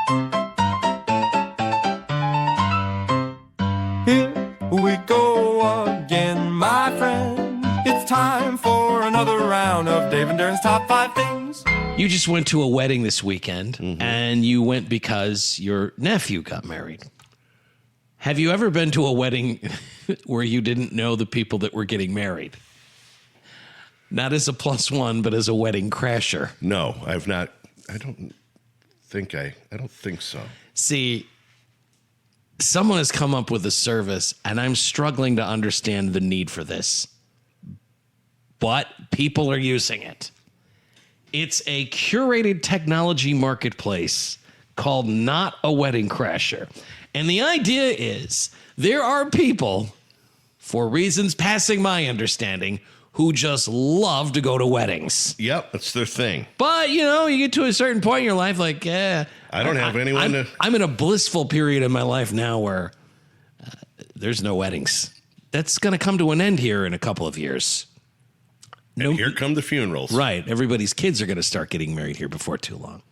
Here we go again, my friend. It's time for another round of Dave and Darren's Top 5 Things. You just went to a wedding this weekend, and you went because your nephew got married. Have you ever been to a wedding where you didn't know the people that were getting married? Not as a plus one, but as a wedding crasher. No, I've not. I don't think so. See, someone has come up with a service, and I'm struggling to understand the need for this. But people are using it. It's a curated technology marketplace called Not a Wedding Crasher. And the idea is there are people, for reasons passing my understanding, who just love to go to weddings. Yep, that's their thing. But, you know, you get to a certain point in your life, like, I don't have anyone I'm in a blissful period in my life now where there's no weddings. That's going to come to an end here in a couple of years. And here come the funerals. Right. Everybody's kids are going to start getting married here before too long.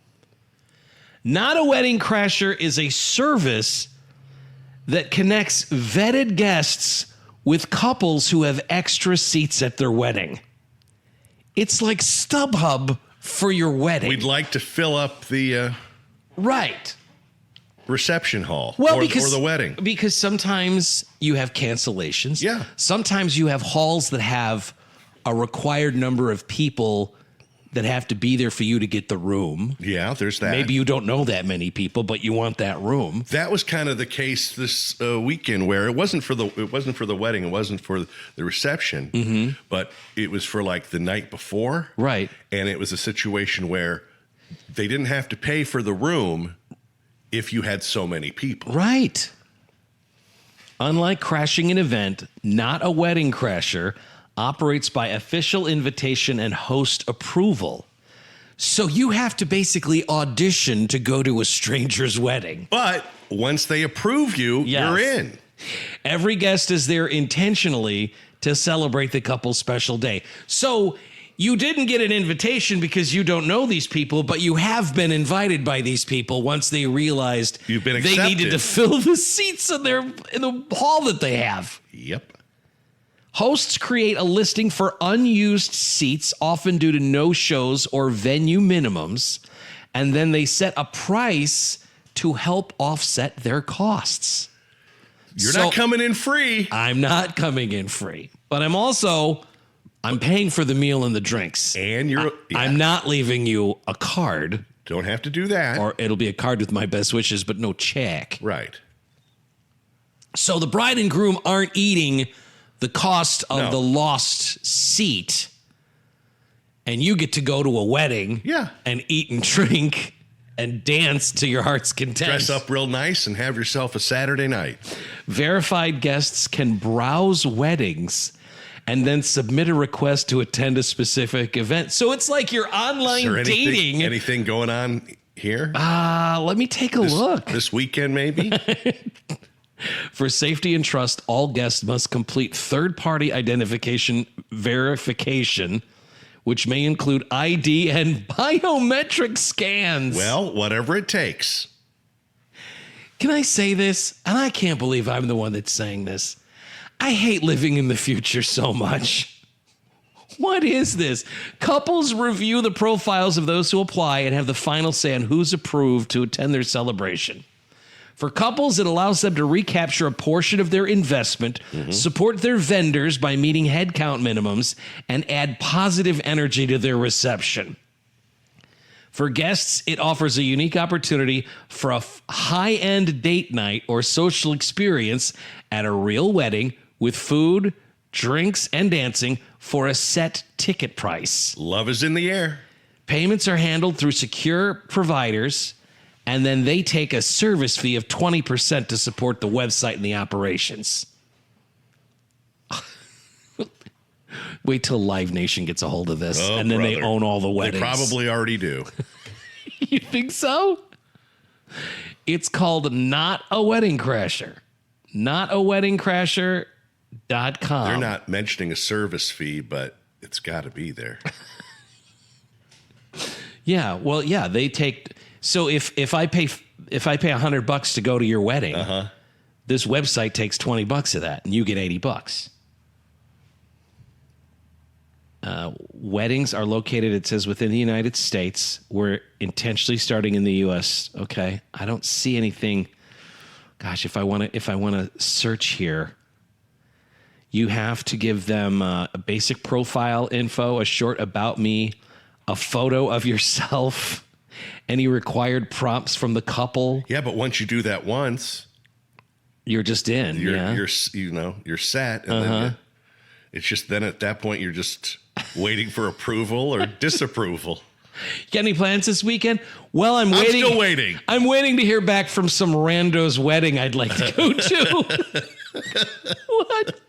Not a Wedding Crasher is a service that connects vetted guests with couples who have extra seats at their wedding. It's like StubHub for your wedding. We'd like to fill up the right reception hall or the wedding. Because sometimes you have cancellations. Yeah. Sometimes you have halls that have a required number of people that have to be there for you to get the room. Yeah, there's that. Maybe you don't know that many people, but you want that room. That was kind of the case this weekend, where it wasn't for the wedding, it wasn't for the reception, but it was for like the night before. Right. And it was a situation where they didn't have to pay for the room if you had so many people. Right. Unlike crashing an event, Not a Wedding Crasher operates by official invitation and host approval. So you have to basically audition to go to a stranger's wedding. But once they approve you, you're in. Every guest is there intentionally to celebrate the couple's special day. So you didn't get an invitation because you don't know these people, but you have been invited by these people once they realized you've been they accepted. needed to fill the seats in the hall that they have. Yep. Hosts create a listing for unused seats, often due to no-shows or venue minimums, and then they set a price to help offset their costs. You're not coming in free. I'm not coming in free, but I'm paying for the meal and the drinks. And I'm not leaving you a card. Don't have to do that. Or it'll be a card with my best wishes, but no check. Right. So the bride and groom aren't eating the cost of the lost seat, and you get to go to a wedding and eat and drink and dance to your heart's content. Dress up real nice and have yourself a Saturday night. Verified guests can browse weddings and then submit a request to attend a specific event. So it's like your online dating. Anything going on here? Let me take a look. This weekend, maybe? For safety and trust, all guests must complete third-party identification verification, which may include ID and biometric scans. Well, whatever it takes. Can I say this? And I can't believe I'm the one that's saying this. I hate living in the future so much. What is this? Couples review the profiles of those who apply and have the final say on who's approved to attend their celebration. For couples, it allows them to recapture a portion of their investment, support their vendors by meeting headcount minimums, and add positive energy to their reception. For guests, it offers a unique opportunity for a high-end date night or social experience at a real wedding with food, drinks, and dancing for a set ticket price. Love is in the air. Payments are handled through secure providers, and then they take a service fee of 20% to support the website and the operations. Wait till Live Nation gets a hold of this, and then they own all the weddings. They probably already do. You think so? It's called Not a Wedding Crasher. NotAWeddingCrasher.com. They're not mentioning a service fee, but it's got to be there. Yeah, well, yeah, they take... So if I pay $100 to go to your wedding, this website takes $20 of that, and you get $80. Weddings are located, it says, within the United States. We're intentionally starting in the U.S. Okay, I don't see anything. Gosh, if I want to search here, you have to give them a basic profile info, a short about me, a photo of yourself, any required prompts from the couple. Yeah, but once you do that once, you're just in. You're set, and then it's just then at that point you're just waiting for approval or disapproval. You got any plans this weekend? Well, I'm still waiting. I'm waiting to hear back from some rando's wedding I'd like to go to. What?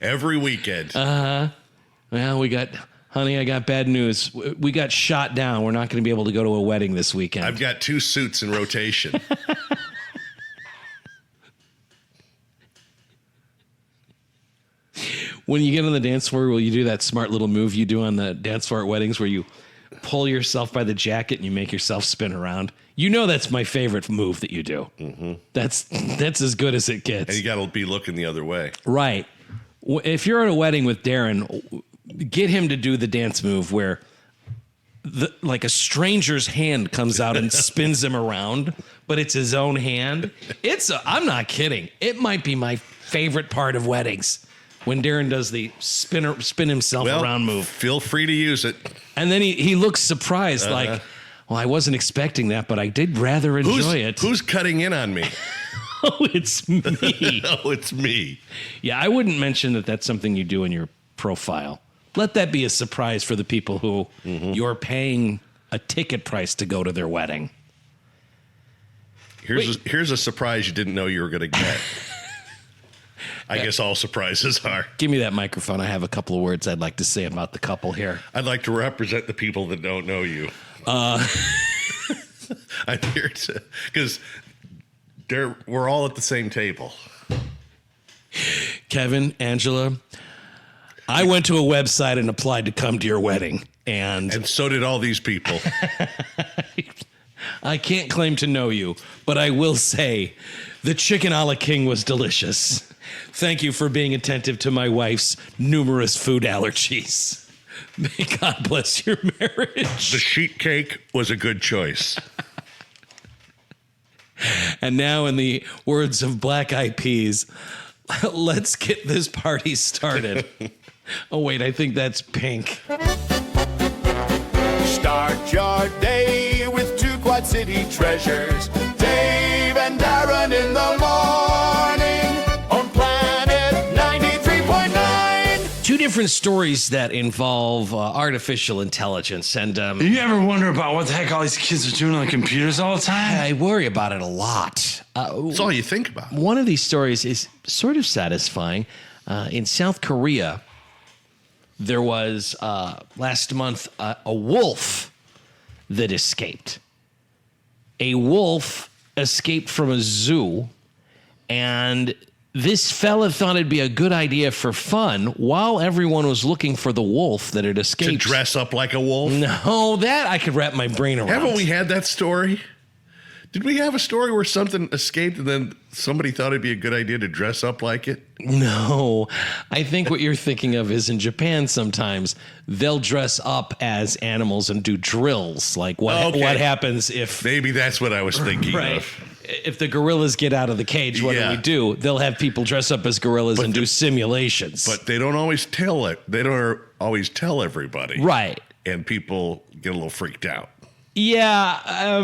Every weekend. Well, honey, I got bad news. We got shot down. We're not going to be able to go to a wedding this weekend. I've got 2 suits in rotation. When you get on the dance floor, will you do that smart little move you do on the dance floor at weddings where you pull yourself by the jacket and you make yourself spin around? You know that's my favorite move that you do. Mm-hmm. That's as good as it gets. And you got to be looking the other way. Right. If you're at a wedding with Darren, get him to do the dance move where like a stranger's hand comes out and spins him around, but it's his own hand. I'm not kidding. It might be my favorite part of weddings. When Darren does the spin himself around move. Feel free to use it. And then he looks surprised, like, well, I wasn't expecting that, but I did rather enjoy it. Who's cutting in on me? Oh, it's me. Oh, it's me. Yeah, I wouldn't mention that that's something you do in your profile. Let that be a surprise for the people who you're paying a ticket price to go to their wedding. Here's a surprise you didn't know you were going to get. I guess all surprises are. Give me that microphone. I have a couple of words I'd like to say about the couple here. I'd like to represent the people that don't know you. I'm here to, because we're all at the same table. Kevin, Angela, I went to a website and applied to come to your wedding. And so did all these people. I can't claim to know you, but I will say the chicken a la king was delicious. Thank you for being attentive to my wife's numerous food allergies. May God bless your marriage. The sheet cake was a good choice. And now, in the words of Black Eyed Peas, let's get this party started. Oh, wait, I think that's Pink. Start your day with 2 Quad City treasures. Dave and Darren in the morning on Planet 93.9. 2 different stories that involve artificial intelligence. And you ever wonder about what the heck all these kids are doing on computers all the time? I worry about it a lot. That's all you think about. One of these stories is sort of satisfying. In South Korea, there was last month a wolf that escaped. A wolf escaped from a zoo, and this fella thought it'd be a good idea for fun while everyone was looking for the wolf that had escaped. To dress up like a wolf? No, that I could wrap my brain around. Haven't we had that story? Did we have a story where something escaped and then somebody thought it'd be a good idea to dress up like it? No, I think what you're thinking of is in Japan sometimes they'll dress up as animals and do drills. Like what happens if... Maybe that's what I was thinking of. If the gorillas get out of the cage, what do? They'll have people dress up as gorillas and do simulations. But they don't always tell it. They don't always tell everybody. Right. And people get a little freaked out. Yeah,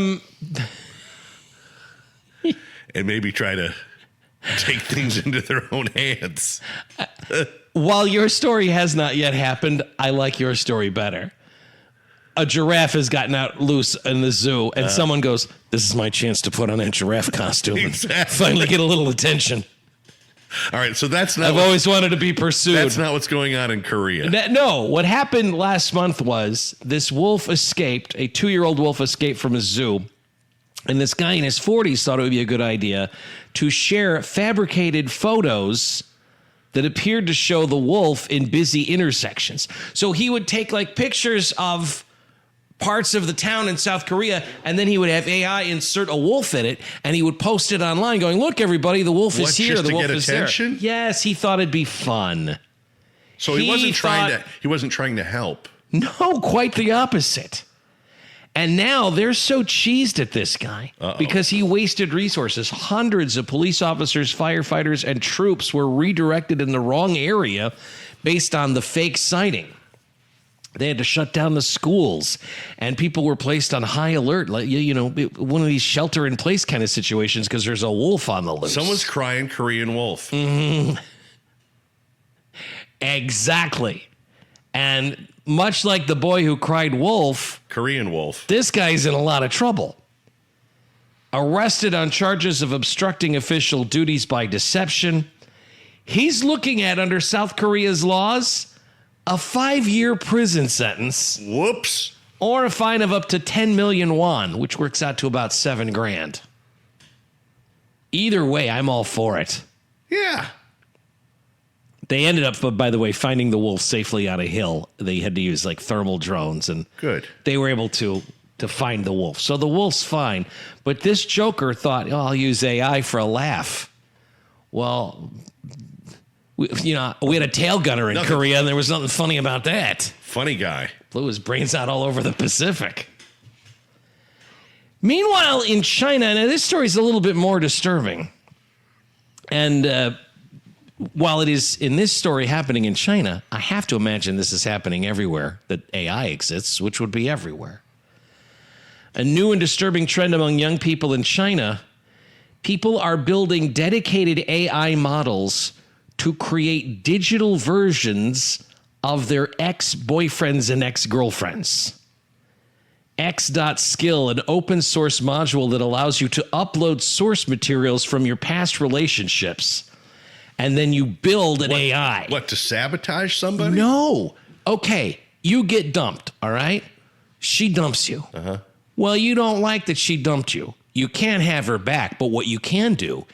and maybe try to take things into their own hands. While your story has not yet happened, I like your story better. A giraffe has gotten out loose in the zoo, and someone goes, "This is my chance to put on a giraffe costume Exactly. and finally get a little attention." All right, so that's not... I've always wanted to be pursued. That's not what's going on in Korea. No, what happened last month was this wolf escaped, a 2-year-old wolf escaped from a zoo. And this guy in his 40s thought it would be a good idea to share fabricated photos that appeared to show the wolf in busy intersections. So he would take like pictures of parts of the town in South Korea, and then he would have AI insert a wolf in it, and he would post it online going, look, everybody, the wolf is here, just the to wolf get is attention? there. Yes, he thought it'd be fun. So he wasn't trying to help. No, quite the opposite. And now they're so cheesed at this guy because he wasted resources. Hundreds of police officers, firefighters, and troops were redirected in the wrong area based on the fake sighting. They had to shut down the schools, and people were placed on high alert, like one of these shelter-in-place kind of situations because there's a wolf on the loose. Someone's crying Korean wolf. Exactly. And much like the boy who cried wolf, Korean wolf, this guy's in a lot of trouble. Arrested on charges of obstructing official duties by deception. He's looking at, under South Korea's laws, a 5-year prison sentence. Whoops. Or a fine of up to 10 million won, which works out to about $7,000. Either way, I'm all for it. Yeah. They ended up, by the way, finding the wolf safely on a hill. They had to use like thermal drones, and good. They were able to find the wolf. So the wolf's fine. But this joker thought, I'll use AI for a laugh. Well, we had a tail gunner in Korea, and there was nothing funny about that. Funny guy. Blew his brains out all over the Pacific. Meanwhile, in China, now this story is a little bit more disturbing. And while it is in this story happening in China, I have to imagine this is happening everywhere that AI exists, which would be everywhere. A new and disturbing trend among young people in China, people are building dedicated AI models to create digital versions of their ex-boyfriends and ex-girlfriends. X.skill, an open source module that allows you to upload source materials from your past relationships, and then you build an AI. What, to sabotage somebody? No. Okay, you get dumped, all right? She dumps you. Uh-huh. Well, you don't like that she dumped you. You can't have her back, but what you can do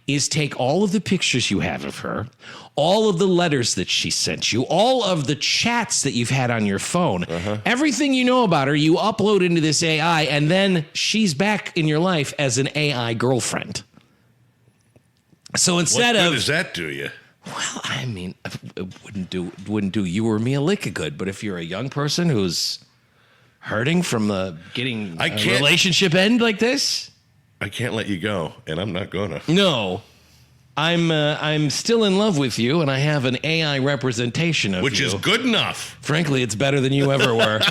is take all of the pictures you have of her, all of the letters that she sent you, all of the chats that you've had on your phone, everything you know about her, you upload into this AI, and then she's back in your life as an AI girlfriend. So instead what good does that do you? Well, I mean, it wouldn't do you or me a lick of good, but if you're a young person who's hurting from getting a relationship end like this, I can't let you go, and I'm not gonna. No, I'm still in love with you, and I have an AI representation of you. Which is good enough. Frankly, it's better than you ever were.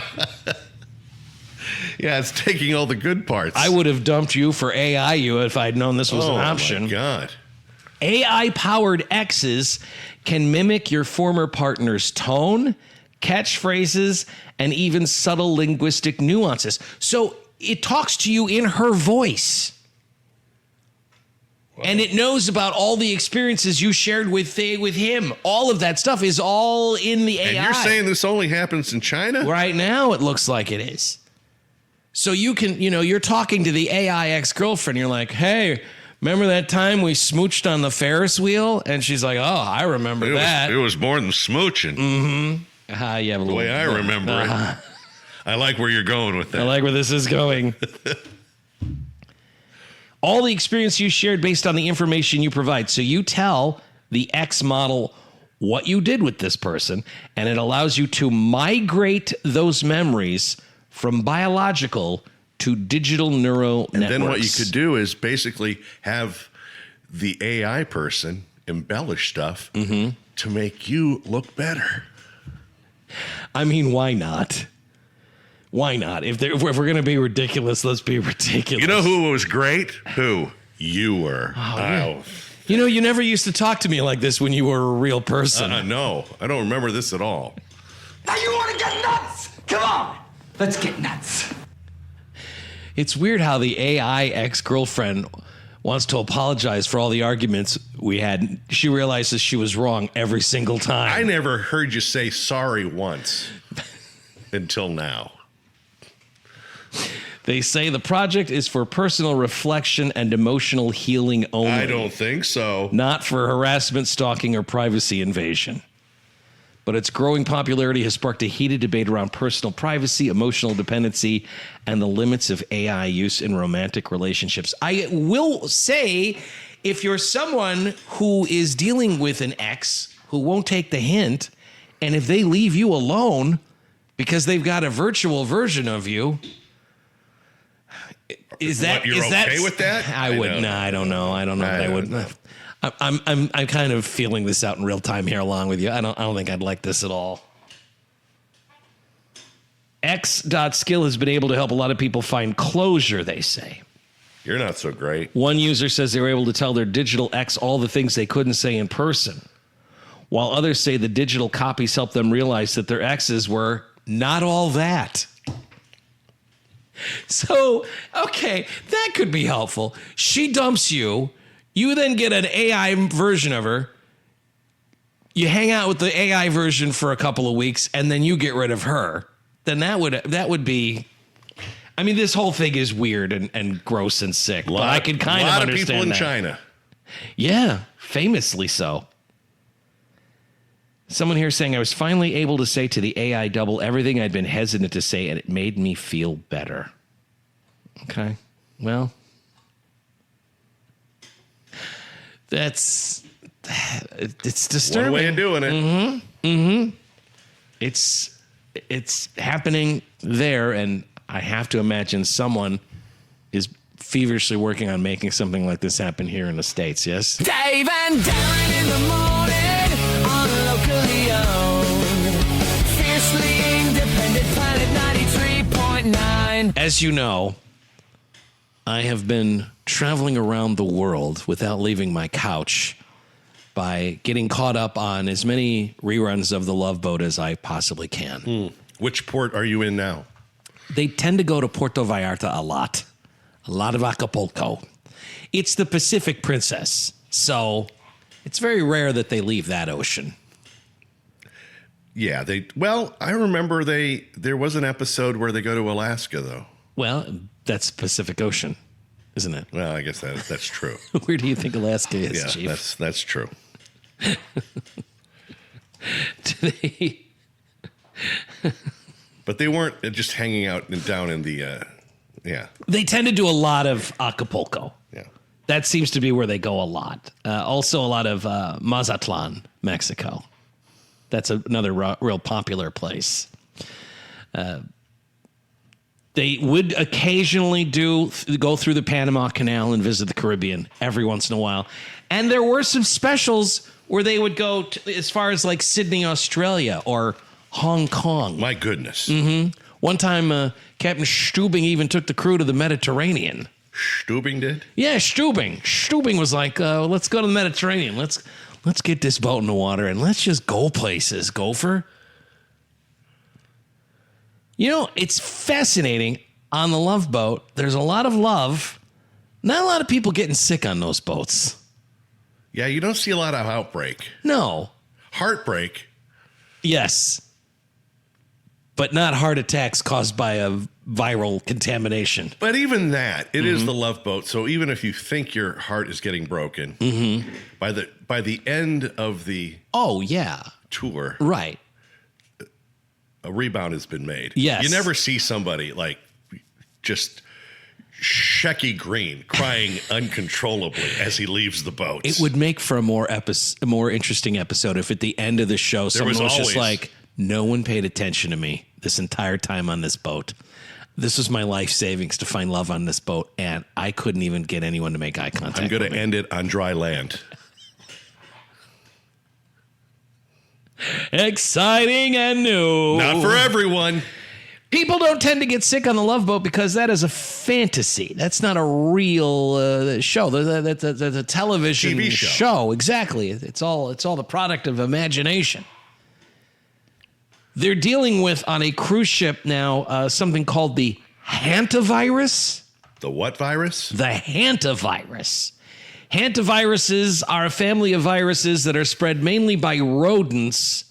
Yeah, it's taking all the good parts. I would have dumped you for AI you if I'd known this was an option. Oh, my God. AI-powered exes can mimic your former partner's tone, catchphrases, and even subtle linguistic nuances. So it talks to you in her voice. Wow. And it knows about all the experiences you shared with him. All of that stuff is all in the AI. And you're saying this only happens in China? Right now, it looks like it is. So you can, you're talking to the AI ex-girlfriend. You're like, hey, remember that time we smooched on the Ferris wheel? And she's like, oh, I remember that. It was more than smooching. Mm-hmm. You have the way I remember it. I like where you're going with that. I like where this is going. All the experience you shared based on the information you provide. So you tell the X model what you did with this person, and it allows you to migrate those memories from biological to digital neural networks. And then what you could do is basically have the AI person embellish stuff to make you look better. I mean, why not? Why not? If we're going to be ridiculous, let's be ridiculous. You know who was great? Who? You were. Oh, yeah. You never used to talk to me like this when you were a real person. No, I don't remember this at all. Now you want to get nuts? Come on, let's get nuts. It's weird how the AI ex-girlfriend wants to apologize for all the arguments we had. She realizes she was wrong every single time. I never heard you say sorry once until now. They say the project is for personal reflection and emotional healing only. I don't think so. Not for harassment, stalking, or privacy invasion. but its growing popularity has sparked a heated debate around personal privacy, emotional dependency, and the limits of AI use in romantic relationships. I will say, if you're someone who is dealing with an ex who won't take the hint, and if they leave you alone because they've got a virtual version of you, is that okay with that? I would. No, I don't know. I don't know. I would. I'm kind of feeling this out in real time here along with you. I don't think I'd like this at all. X.skill has been able to help a lot of people find closure, they say. You're not so great. One user says they were able to tell their digital ex all the things they couldn't say in person, while others say the digital copies helped them realize that their exes were not all that. So, okay, that could be helpful. She dumps you. You then get an AI version of her. You hang out with the AI version for a couple of weeks, and then you get rid of her. Then that would be. I mean, this whole thing is weird and gross and sick. But I can kind of understand that. A lot of people in China. Yeah, famously so. Someone here saying I was finally able to say to the AI double everything I'd been hesitant to say, and it made me feel better. Okay, well, it's disturbing. One way of doing it. Mm-hmm. Mm-hmm. It's happening there, and I have to imagine someone is feverishly working on making something like this happen here in the States. Yes. Dave and Darren in the morning on locally owned, fiercely independent Planet 93.9. As you know, I have been traveling around the world without leaving my couch by getting caught up on as many reruns of The Love Boat as I possibly can. Which port are you in now? They tend to go to Puerto Vallarta a lot of Acapulco. It's the Pacific Princess, so it's very rare that they leave that ocean. Yeah, I remember there was an episode where they go to Alaska, though. Well, that's Pacific Ocean, isn't it? Well, I guess that's true. Where do you think Alaska is, Yeah, Chief? that's true. But they weren't just hanging out down in the, yeah. They tend to do a lot of Acapulco. Yeah. That seems to be where they go a lot. Also a lot of Mazatlan, Mexico. That's another real popular place. They would occasionally go through the Panama Canal and visit the Caribbean every once in a while. And there were some specials where they would go as far as like Sydney, Australia, or Hong Kong. My goodness. Mm-hmm. One time, Captain Stubing even took the crew to the Mediterranean. Stubing did? Yeah, Stubing. Stubing was like, let's go to the Mediterranean. Let's get this boat in the water and let's just go places, gopher. You know, it's fascinating. On the Love Boat, there's a lot of love. Not a lot of people getting sick on those boats. Yeah, you don't see a lot of outbreak. No. Heartbreak. Yes. But not heart attacks caused by a viral contamination. But even that, it is the Love Boat. So even if you think your heart is getting broken, by the end of the tour, right, a rebound has been made. Yes. You never see somebody like just Shecky Green crying uncontrollably as he leaves the boat. It would make for a more interesting episode if at the end of the show someone was just like, no one paid attention to me this entire time on this boat. This was my life savings to find love on this boat, and I couldn't even get anyone to make eye contact. I'm going to end it on dry land. Exciting and new. Not for everyone. People don't tend to get sick on the Love Boat because that is a fantasy. That's not a real show. That's a television TV show. Exactly. It's all the product of imagination. They're dealing with, on a cruise ship now, something called the hantavirus. The what virus? The hantavirus. Hantaviruses are a family of viruses that are spread mainly by rodents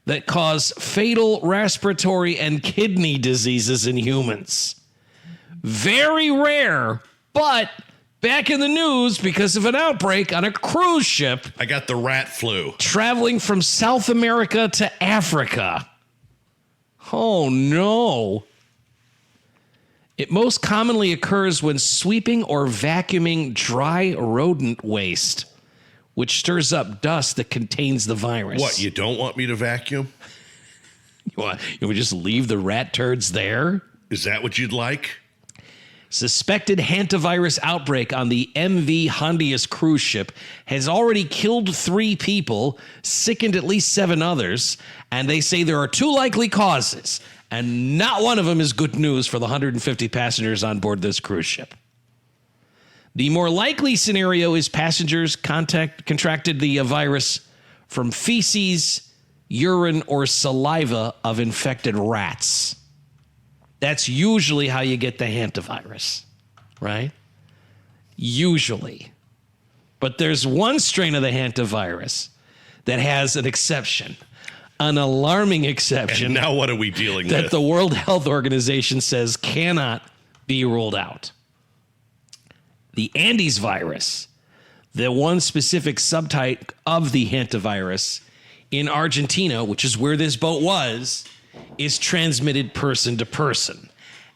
that cause fatal respiratory and kidney diseases in humans. Very rare, but back in the news because of an outbreak on a cruise ship I got the rat flu. traveling from South America to Africa. Oh, no. It most commonly occurs when sweeping or vacuuming dry rodent waste, which stirs up dust that contains the virus. What, you don't want me to vacuum? You would just leave the rat turds there? Is that what you'd like? Suspected hantavirus outbreak on the MV Hondius cruise ship has already killed 3 people, sickened at least 7 others, and they say there are 2 likely causes, and not one of them is good news for the 150 passengers on board this cruise ship. The more likely scenario is passengers contracted the virus from feces, urine, or saliva of infected rats. That's usually how you get the hantavirus, right? Usually. But there's one strain of the hantavirus that has an exception, an alarming exception. And now what are we dealing that with? the World Health Organization says cannot be ruled out. The Andes virus, the one specific subtype of the hantavirus in Argentina, which is where this boat was, is transmitted person to person.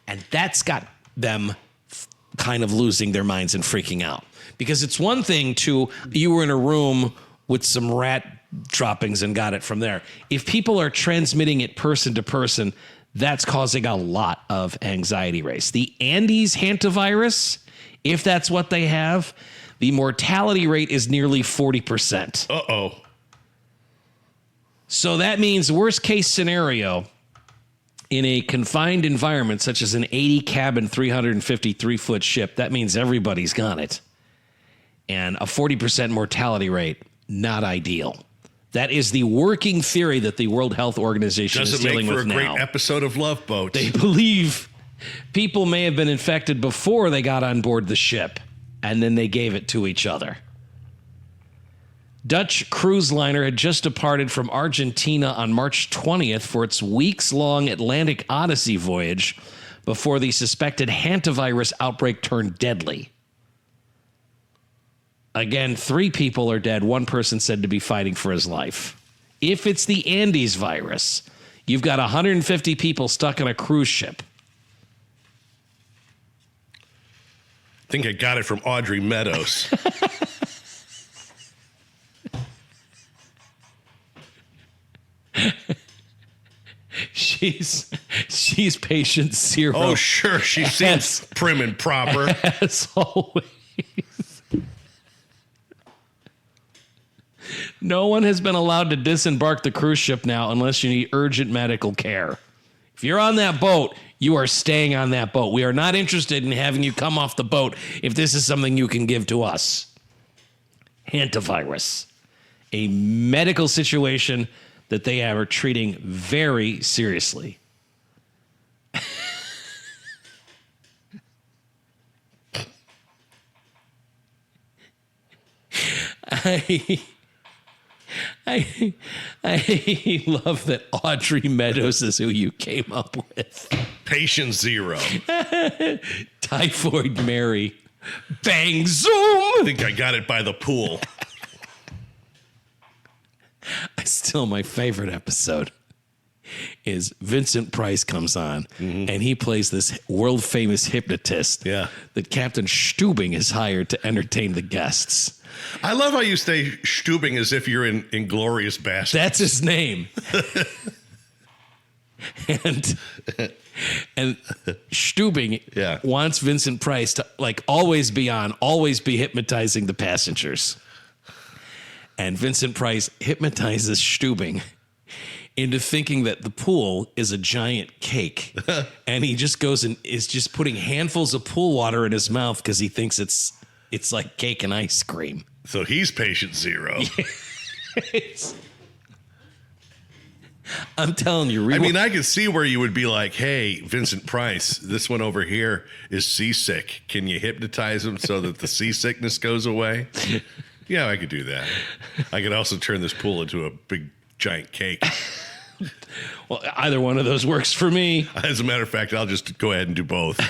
And that's got them kind of losing their minds and freaking out. Because it's one thing you were in a room with some rat droppings and got it from there. If people are transmitting it person to person, that's causing a lot of anxiety race. The Andes hantavirus, if that's what they have, the mortality rate is nearly 40%. Uh-oh. So that means worst case scenario, in a confined environment such as an 80-cabin, 353-foot ship, that means everybody's got it. And a 40% mortality rate, not ideal. That is the working theory that the World Health Organization is dealing with now. Doesn't make for a great episode of Love Boat. They believe people may have been infected before they got on board the ship, and then they gave it to each other. Dutch cruise liner had just departed from Argentina on March 20th for its weeks-long Atlantic Odyssey voyage before the suspected hantavirus outbreak turned deadly. Again, 3 people are dead. 1 person said to be fighting for his life. If it's the Andes virus, you've got 150 people stuck on a cruise ship. I think I got it from Audrey Meadows. She's patient 0. Oh, sure. She seems prim and proper. As always. No one has been allowed to disembark the cruise ship now unless you need urgent medical care. If you're on that boat, you are staying on that boat. We are not interested in having you come off the boat if this is something you can give to us. Hantavirus, a medical situation that they are treating very seriously. I love that Audrey Meadows is who you came up with. Patient 0. Typhoid Mary. Bang, zoom! I think I got it by the pool. Still, my favorite episode is Vincent Price comes on and he plays this world famous hypnotist that Captain Stubing is hired to entertain the guests. I love how you say Stubing as if you're in Inglourious Basterds. That's his name. and Stubing wants Vincent Price to always be on, always be hypnotizing the passengers. And Vincent Price hypnotizes Stubing into thinking that the pool is a giant cake. And he just goes and is just putting handfuls of pool water in his mouth because he thinks it's like cake and ice cream. So he's patient 0. I'm telling you. I mean, I can see where you would be like, hey, Vincent Price, this one over here is seasick. Can you hypnotize him so that the seasickness goes away? Yeah, I could do that. I could also turn this pool into a big, giant cake. Well, either one of those works for me. As a matter of fact, I'll just go ahead and do both.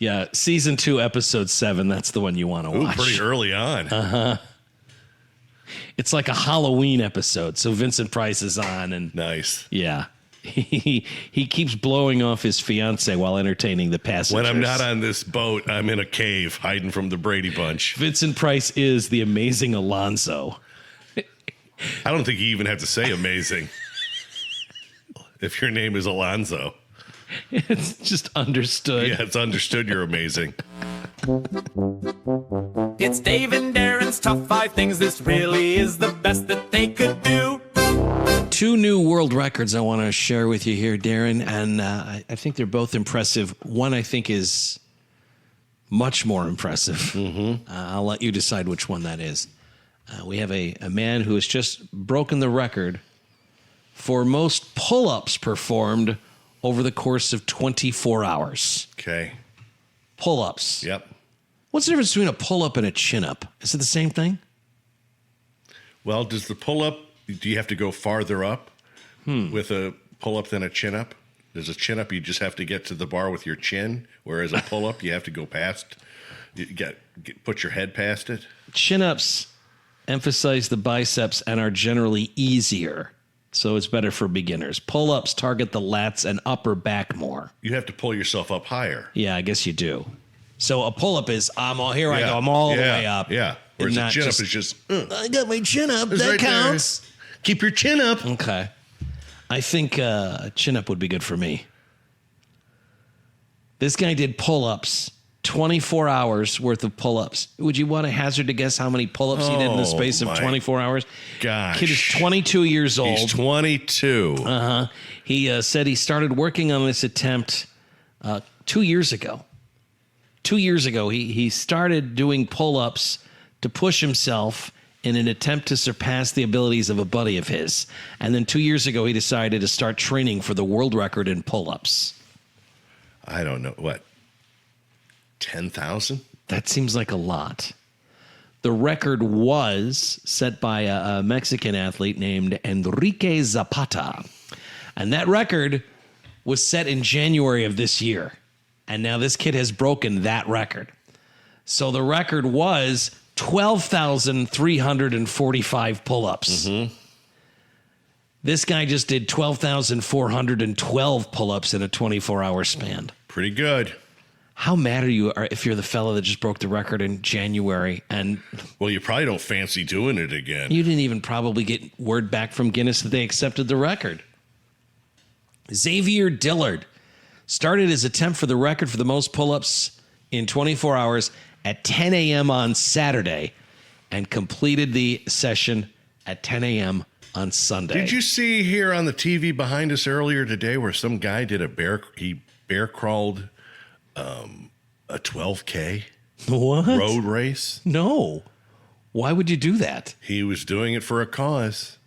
Yeah, season 2, episode 7. That's the one you want to Ooh, watch. pretty early on. It's like a Halloween episode. So Vincent Price is on, and Nice. yeah, he keeps blowing off his fiance while entertaining the passengers. When I'm not on this boat, I'm in a cave hiding from the Brady Bunch. Vincent Price is the amazing Alonzo. I don't think you even have to say amazing if your name is Alonzo. It's just understood. Yeah, it's understood you're amazing. It's Dave and Darren's top 5 things. This really is the best that they could do. 2 new world records I want to share with you here, Darren, and I think they're both impressive. One I think is much more impressive. Mm-hmm. I'll let you decide which one that is. We have a man who has just broken the record for most pull-ups performed over the course of 24 hours. Okay. Pull-ups. Yep. What's the difference between a pull-up and a chin-up? Is it the same thing? Well, does the pull-up, do you have to go farther up with a pull-up than a chin-up? There's a chin-up, you just have to get to the bar with your chin, whereas a pull-up, you have to go past, put your head past it. Chin-ups emphasize the biceps and are generally easier, so it's better for beginners. Pull-ups target the lats and upper back more. You have to pull yourself up higher. Yeah, I guess you do. So a pull-up is, I go, I'm all the way up. Yeah. Whereas a Not chin-up just, is just, I got my chin up, it's that right there. counts. Keep your chin up. Okay. I think a chin-up would be good for me. This guy did pull-ups, 24 hours worth of pull-ups. Would you want to hazard to guess how many pull-ups he did in the space of my 24 hours? Gosh. Kid is 22 years old. He's 22. He said he started working on this attempt 2 years ago. 2 years ago, he started doing pull-ups to push himself in an attempt to surpass the abilities of a buddy of his. And then 2 years ago, he decided to start training for the world record in pull-ups. I don't know. What? 10,000? That seems like a lot. The record was set by a Mexican athlete named Enrique Zapata. And that record was set in January of this year. And now this kid has broken that record. So the record was 12,345 pull-ups. Mm-hmm. This guy just did 12,412 pull-ups in a 24-hour span. Pretty good. How mad are you if you're the fella that just broke the record in January and Well, you probably don't fancy doing it again. you didn't even probably get word back from Guinness that they accepted the record? Xavier Dillard started his attempt for the record for the most pull-ups in 24 hours at 10 a.m. on Saturday and completed the session at 10 a.m. on Sunday. Did you see here on the TV behind us earlier today where some guy did he bear crawled a 12K What? road race? No. Why would you do that? He was doing it for a cause.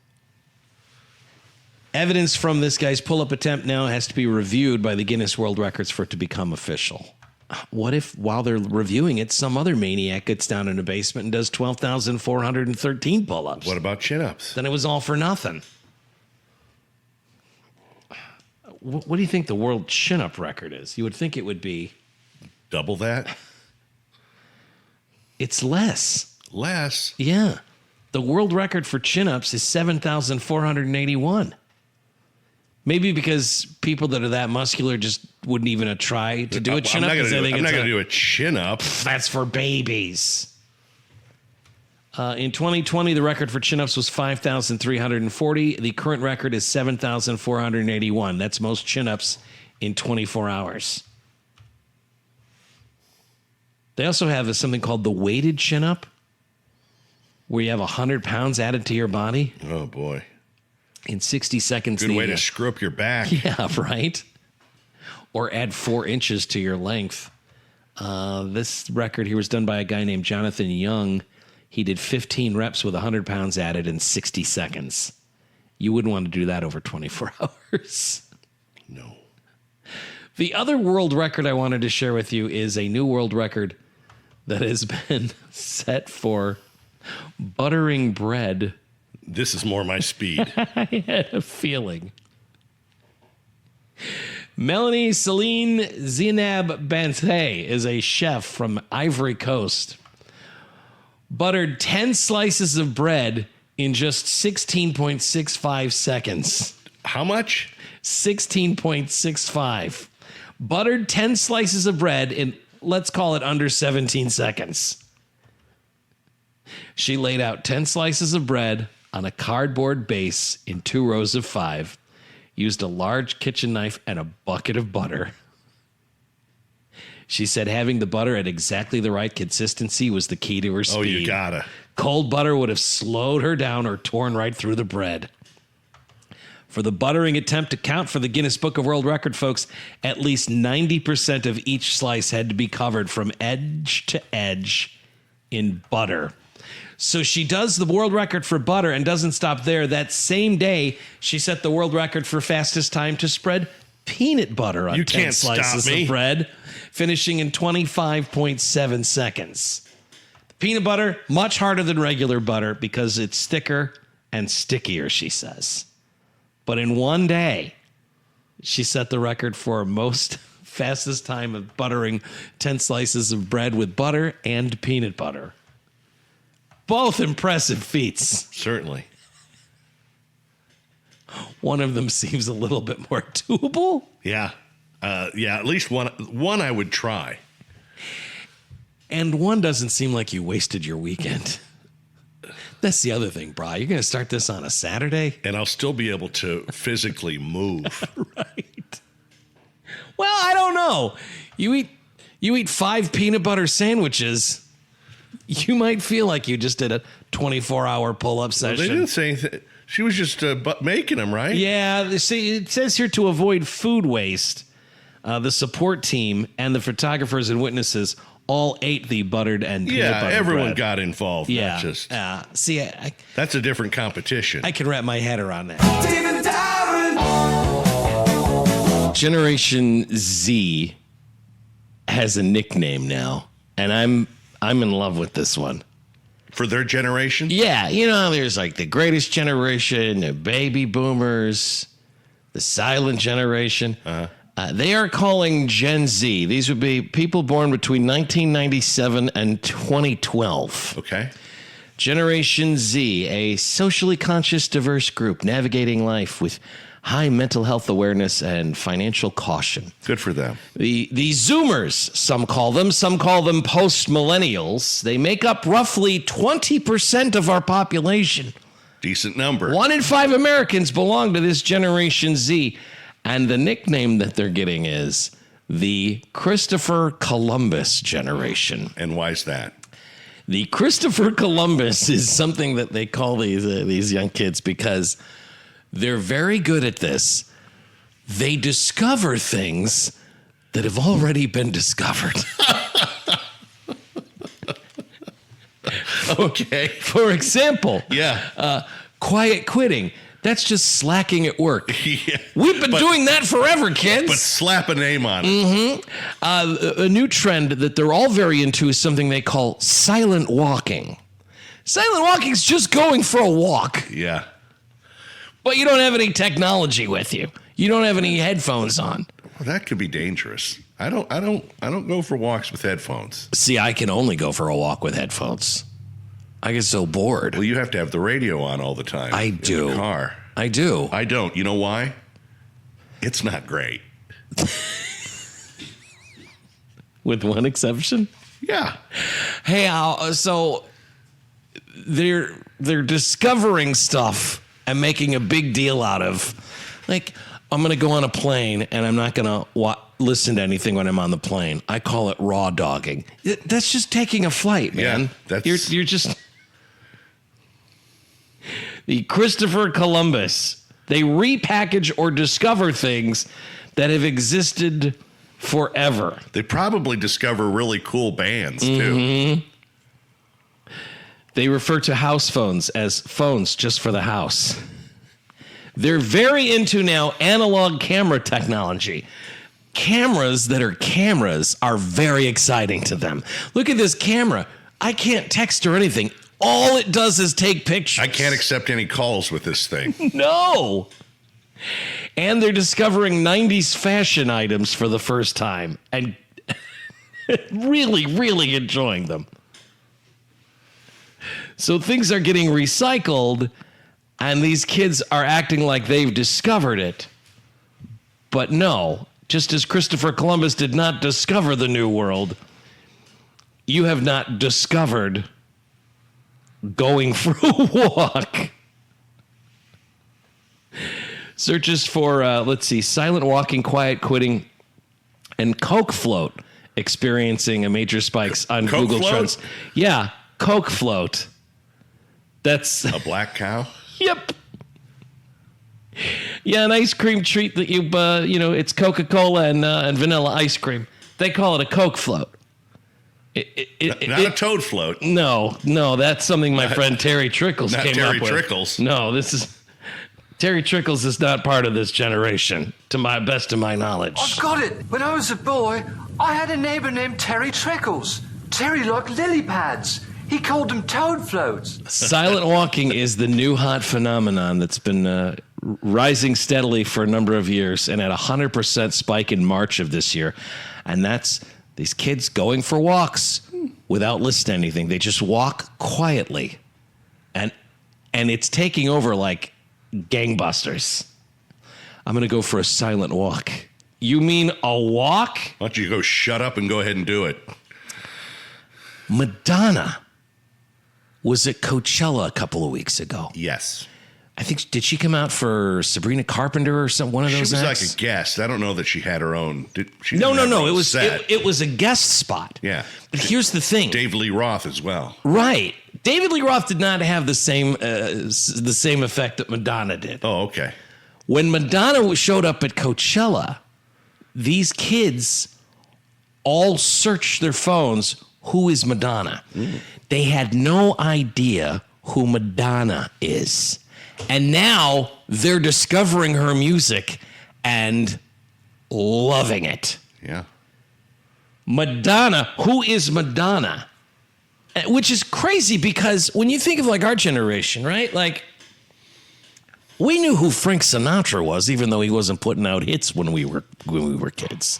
Evidence from this guy's pull-up attempt now has to be reviewed by the Guinness World Records for it to become official. What if, while they're reviewing it, some other maniac gets down in a basement and does 12,413 pull-ups? What about chin-ups? Then it was all for nothing. What do you think the world chin-up record is? You would think it would be... Double that? It's less. Less? Yeah. The world record for chin-ups is 7,481. Maybe because people that are that muscular just wouldn't even try to do a chin-up. I'm not going to do a chin-up. That's for babies. In 2020, the record for chin-ups was 5,340. The current record is 7,481. That's most chin-ups in 24 hours. They also have something called the weighted chin-up, where you have 100 pounds added to your body. Oh, boy. In 60 seconds. Good way to screw up your back. Yeah, right? Or add 4 inches to your length. This record here was done by a guy named Jonathan Young. He did 15 reps with 100 pounds added in 60 seconds. You wouldn't want to do that over 24 hours. No. The other world record I wanted to share with you is a new world record that has been set for buttering bread. This is more my speed. I had a feeling. Melanie Celine Zinab Banthay is a chef from Ivory Coast. Buttered 10 slices of bread in just 16.65 seconds. How much? 16.65. Buttered 10 slices of bread in, let's call it, under 17 seconds. She laid out 10 slices of bread on a cardboard base in 2 rows of 5, used a large kitchen knife and a bucket of butter. She said having the butter at exactly the right consistency was the key to her speed. Oh, you gotta. Cold butter would have slowed her down or torn right through the bread. For the buttering attempt to count for the Guinness Book of World Record, folks, at least 90% of each slice had to be covered from edge to edge in butter. So she does the world record for butter and doesn't stop there. That same day, she set the world record for fastest time to spread peanut butter on You 10 can't stop slices me. of bread, finishing in 25.7 seconds. The peanut butter, much harder than regular butter because it's thicker and stickier, she says. But in one day, she set the record for most fastest time of buttering 10 slices of bread with butter and peanut butter. Both impressive feats. Certainly. One of them seems a little bit more doable. Yeah. At least one I would try. And one doesn't seem like you wasted your weekend. That's the other thing, Bri. You're going to start this on a Saturday? And I'll still be able to physically move. Right. Well, I don't know. You eat 5 peanut butter sandwiches, you might feel like you just did a 24-hour pull-up session. They didn't say anything. She was just making them, right? Yeah, see, it says here to avoid food waste. The support team and the photographers and witnesses all ate the buttered and peanut butter everyone bread. got involved. Yeah. Not just, see, that's a different competition. I can wrap my head around that. Dave and Darren. Generation Z has a nickname now, and I'm in love with this one. For their generation? Yeah, you know, there's like the greatest generation, the baby boomers, the silent generation. They are calling Gen Z. These would be people born between 1997 and 2012. Okay. Generation Z, a socially conscious, diverse group navigating life with high mental health awareness and financial caution. Good for them. The Zoomers, some call them post-millennials. They make up roughly 20% of our population. Decent number. 1 in 5 Americans belong to this Generation Z. And the nickname that they're getting is the Christopher Columbus generation. And why's that? The Christopher Columbus is something that they call these young kids because they're very good at this. They discover things that have already been discovered. Okay. For example, Yeah. quiet quitting. That's just slacking at work. Yeah. We've been doing that forever, kids. But slap a name on it. A new trend that they're all very into is something they call silent walking. Silent walking is just going for a walk, Yeah. but you don't have any technology with you. You don't have any headphones on. Well, that could be dangerous. I don't go for walks with headphones. See, I can only go for a walk with headphones. I get so bored. Well, you have to have the radio on all the time. I in do. the car. I do. I don't. You know why? It's not great. With one exception. Yeah. Hey, so they're discovering stuff and making a big deal out of, like, I'm going to go on a plane and I'm not going to listen to anything when I'm on the plane. I call it raw dogging. That's just taking a flight, man. Yeah, that's- you're just the Christopher Columbus. They repackage or discover things that have existed forever. They probably discover really cool bands Mm-hmm. too. They refer to house phones as phones just for the house. They're very into now analog camera technology. Cameras that are cameras are very exciting to them. Look at this camera. I can't text or anything. All it does is take pictures. I can't accept any calls with this thing. No. And they're discovering 90s fashion items for the first time and really, really enjoying them. So things are getting recycled, and these kids are acting like they've discovered it. But no, just as Christopher Columbus did not discover the New World, you have not discovered going for a walk. Searches for, silent walking, quiet quitting, and Coke float experiencing a major spikes on Coke Google float? Trends. Yeah, Coke float. That's A black cow? yep. Yeah, an ice cream treat that it's Coca-Cola and vanilla ice cream. They call it a Coke float. Not a toad float. No, that's something my friend Terry Trickles Not came Terry up with. Trickles. No, Terry Trickles is not part of this generation, to my best of my knowledge. I've got it. When I was a boy, I had a neighbor named Terry Trickles. Terry liked lily pads. He called them toad floats. Silent walking is the new hot phenomenon that's been rising steadily for a number of years and at 100% spike in March of this year. And that's these kids going for walks without listening to anything. They just walk quietly. And it's taking over like gangbusters. I'm going to go for a silent walk. You mean a walk? Why don't you go shut up and go ahead and do it? Madonna was at Coachella a couple of weeks ago. Yes. I think, did she come out for Sabrina Carpenter or one of She those was acts? like a guest. I don't know that she had her own. No. It It was a guest spot. Yeah. But here's the thing. Dave Lee Roth as well. Right. David Lee Roth did not have the same effect that Madonna did. Oh, okay. When Madonna showed up at Coachella, these kids all searched their phones. Who is Madonna? They had no idea who Madonna is. And now they're discovering her music and loving it. Yeah. Madonna, who is Madonna? Which is crazy because when you think of like our generation, right? Like we knew who Frank Sinatra was, even though he wasn't putting out hits when we were kids.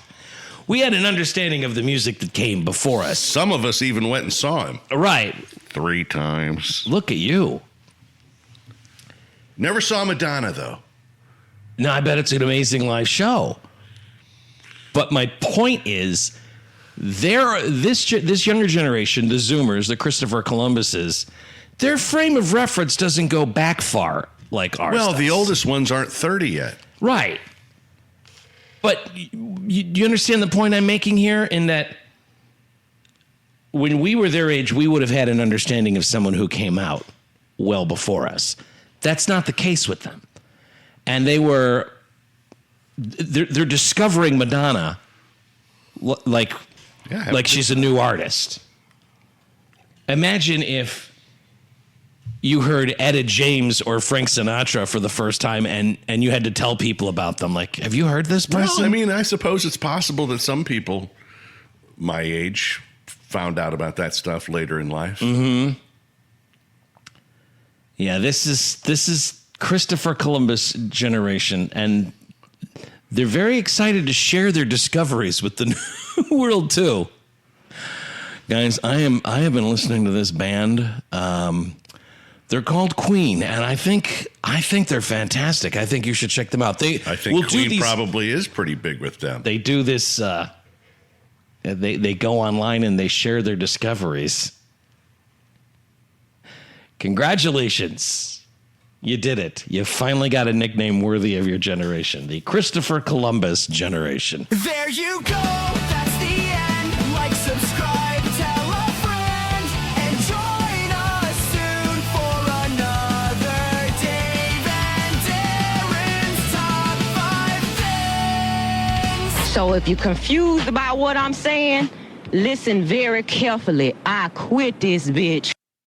We had an understanding of the music that came before us. Some of us even went and saw him. Right. 3 times. Look at you. Never saw Madonna, though. No, I bet it's an amazing live show. But my point is, this younger generation, the Zoomers, the Christopher Columbuses, their frame of reference doesn't go back far like ours Well, does. the oldest ones aren't 30 yet. Right. But you understand the point I'm making here in that when we were their age, we would have had an understanding of someone who came out well before us. That's not the case with them. And they're discovering Madonna like she's a new artist. Imagine if you heard Etta James or Frank Sinatra for the first time and you had to tell people about them. Like, have you heard this person? Well, I mean, I suppose it's possible that some people my age found out about that stuff later in life. Mm-hmm. Yeah, this is Christopher Columbus generation, and they're very excited to share their discoveries with the new world too. Guys, I have been listening to this band. They're called Queen, and I think they're fantastic. I think you should check them out. I think Queen probably is pretty big with them. They do this. They go online and they share their discoveries. Congratulations. You did it. You finally got a nickname worthy of your generation, the Christopher Columbus generation. There you go, that's the end. Like, subscribe, tell a friend, and join us soon for another Dave and Darren's Top 5 Things. So if you're confused about what I'm saying, listen very carefully. I quit this bitch.